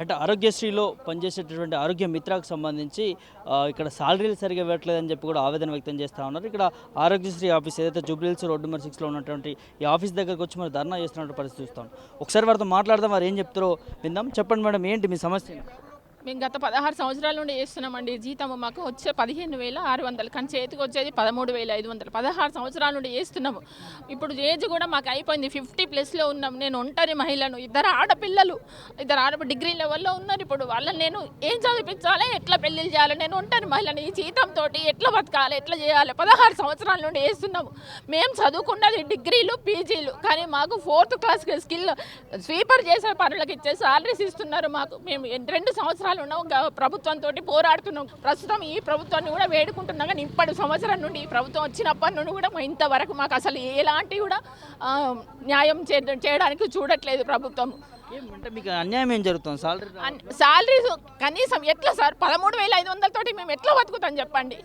Right ఆరోగ్యశ్రీలో పనిచేసేటటువంటి ఆరోగ్య మిత్రకు సంబంధించి ఇక్కడ సాలరీలు సరిగా ఇవ్వట్లేదని చెప్పి కూడా ఆవేదన వ్యక్తం చేస్తూ ఉన్నారు. ఇక్కడ ఆరోగ్యశ్రీ ఆఫీస్ ఏదైతే జూబ్లీహిల్స్ రోడ్ నెంబర్ 6లో ఉన్నటువంటి ఈ ఆఫీస్ దగ్గరకు వచ్చి మరి ధర్నా చేస్తున్నటువంటి పరిస్థితి చూస్తాం. ఒకసారి వారితో మాట్లాడదాం, వారు ఏం చెప్తారో విందాం. చెప్పండి మేడం, ఏంటి మీ సమస్య? మేము గత 16 సంవత్సరాల నుండి చేస్తున్నామండి. జీతం మాకు వచ్చే 15,600, కానీ చేతికి వచ్చేది 13,500. 16 సంవత్సరాల నుండి చేస్తున్నాము. ఇప్పుడు ఏజ్ కూడా మాకు అయిపోయింది, 50+ ఉన్నాం. నేను ఒంటరి మహిళను, ఇద్దరు ఆడపిల్లలు డిగ్రీ లెవెల్లో ఉన్నారు. ఇప్పుడు వాళ్ళని నేను ఏం చదివించాలి, ఎట్లా పెళ్ళిళ్ళు చేయాలి? నేను ఒంటరి మహిళను, ఈ జీతంతో ఎట్లా బతకాలి, ఎట్లా చేయాలి? 16 సంవత్సరాల నుండి చేస్తున్నాము. మేము చదువుకున్నది డిగ్రీలు, పీజీలు, కానీ మాకు 4th క్లాస్ స్కిల్ స్వీపర్ చేసే పనులకు ఇచ్చే సాలరీస్ ఇస్తున్నారు మాకు. మేము 2 సంవత్సరాలు ఉన్నాం, ప్రభుత్వంతో పోరాడుతున్నాం. ప్రస్తుతం ఈ ప్రభుత్వాన్ని కూడా వేడుకుంటున్నాం, కానీ ఇప్పటి సంవత్సరం నుండి ఈ ప్రభుత్వం వచ్చినప్పటి నుండి కూడా ఇంతవరకు మాకు అసలు ఎలాంటి కూడా న్యాయం చేయడానికి చూడట్లేదు ప్రభుత్వం. అంటే మీకు అన్యాయం ఏం జరుగుతుంది? సాలరీస్ కనీసం ఎట్లా సార్? 13,500 తోటి మేము ఎట్లా బతుకుతాం చెప్పండి?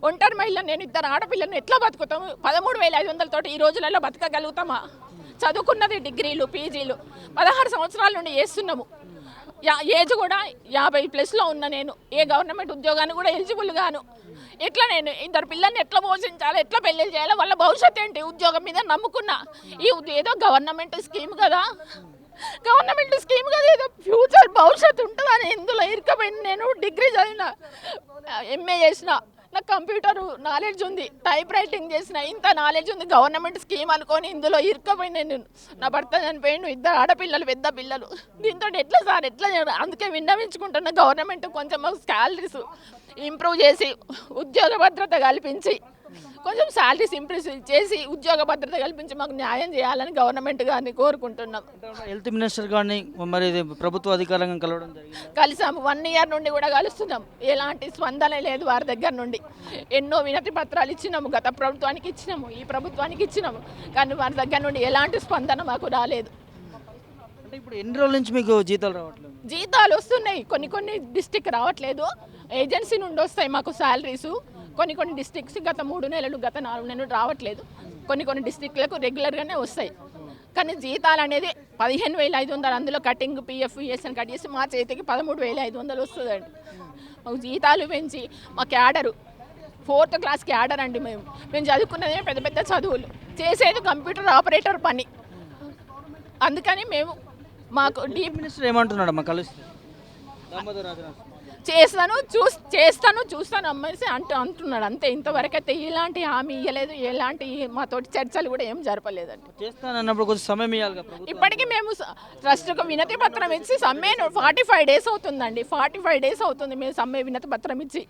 ఒంటరి మహిళ, నేను ఇద్దరు ఆడపిల్లను, ఎట్లా బతుకుతాము? 13,500 తోటి ఈ రోజులలో బతకగలుగుతామా? చదువుకున్నది డిగ్రీలు, పీజీలు, 16 సంవత్సరాల నుండి చేస్తున్నాము. ఏజ్ కూడా 50+ ఉన్న నేను ఏ గవర్నమెంట్ ఉద్యోగాన్ని కూడా ఎలిజిబుల్ గాను. ఎట్లా నేను ఇద్దరు పిల్లల్ని ఎట్లా పోషించాలి, ఎట్లా పెళ్ళిళ్ళు చేయాలి? వాళ్ళ భవిష్యత్తు ఏంటి? ఉద్యోగం మీద నమ్ముకున్నా. ఈ ఏదో గవర్నమెంట్ స్కీమ్ కదా, ఏదో ఫ్యూచర్ భవిష్యత్తు ఉంటుందని ఇందులో ఇరుకపోయింది. నేను డిగ్రీ చదివిన, ఎంఏ చేసిన, నాకు కంప్యూటర్ నాలెడ్జ్ ఉంది, టైప్ రైటింగ్ చేసిన, ఇంత నాలెడ్జ్ ఉంది. గవర్నమెంట్ స్కీమ్ అనుకొని ఇందులో ఇరుక్కుపోయినా నేను. నా భర్త చనిపోయిండు, 2 ఆడపిల్లలు, పెద్ద పిల్లలు. దీంతో ఎట్లా సార్, ఎట్లా? అందుకే విన్నవించుకుంటున్నా, గవర్నమెంట్ కొంచెం మాకు శాలరీస్ ఇంప్రూవ్ చేసి, ఉద్యోగ భద్రత కల్పించి, కొంచెం శాలరీస్ ఇంప్రూవ్ చేసి, ఉద్యోగ భద్రత కల్పించి మాకు న్యాయం చేయాలని గవర్నమెంట్ గారిని కోరుకుంటున్నాం. హెల్త్ మినిస్టర్ గారిని మరి ప్రభుత్వ అధికారంగా కలవడం జరిగింది. కలిసాము, 1 ఇయర్ నుండి కూడా కలుస్తున్నాం. ఎలాంటి స్పందన లేదు వారి దగ్గర నుండి. ఎన్నో వినతి పత్రాలు ఇచ్చినాము, గత ప్రభుత్వానికి ఇచ్చినాము, ఈ ప్రభుత్వానికి ఇచ్చినాము, కానీ వారి దగ్గర నుండి ఎలాంటి స్పందన మాకు రాలేదు. అంటే ఇప్పుడు ఎన్ని రోజుల నుంచి మీకు జీతాలు రావట్లేదు? జీతాలు వస్తున్నాయి, కొన్ని డిస్టిక్ రావట్లేదు, ఏజెన్సీ నుండి వస్తాయి మాకు శాలరీస్. కొన్ని డిస్ట్రిక్ట్స్ గత 3 నెలలు, గత 4 నెలలు రావట్లేదు. కొన్ని డిస్ట్రిక్ట్లకు రెగ్యులర్గానే వస్తాయి. కానీ జీతాలు అనేది 15,500, అందులో కటింగ్, పిఎఫ్, ఈఎస్ఎన్ కట్ చేసి మా చేతికి 13,500 వస్తుందండి. మాకు జీతాలు పెంచి మా క్యాడరు 4th క్లాస్ క్యాడర్ అండి. మేము చదువుకున్నదే పెద్ద పెద్ద చదువులు, చేసేది కంప్యూటర్ ఆపరేటర్ పని. అందుకని మేము మాకు డీప్ మినిస్టర్ ఏమంటున్నాడు అమ్మా కలుస్తే? చూస్తాను అమ్మేసి అంటున్నాడు అంతే. ఇంతవరకైతే ఇలాంటి హామీ ఇవ్వలేదు, ఎలాంటి మాతోటి చర్చలు కూడా ఏం జరపలేదండి. చేస్తానన్నప్పుడు కొంచెం సమయం ఇవ్వాలి. ఇప్పటికీ మేము ట్రస్ట్కు వినతి పత్రం ఇచ్చి సమ్మె 45 days అవుతుందండి. 45 days అవుతుంది మేము సమ్మె వినతి పత్రం ఇచ్చి.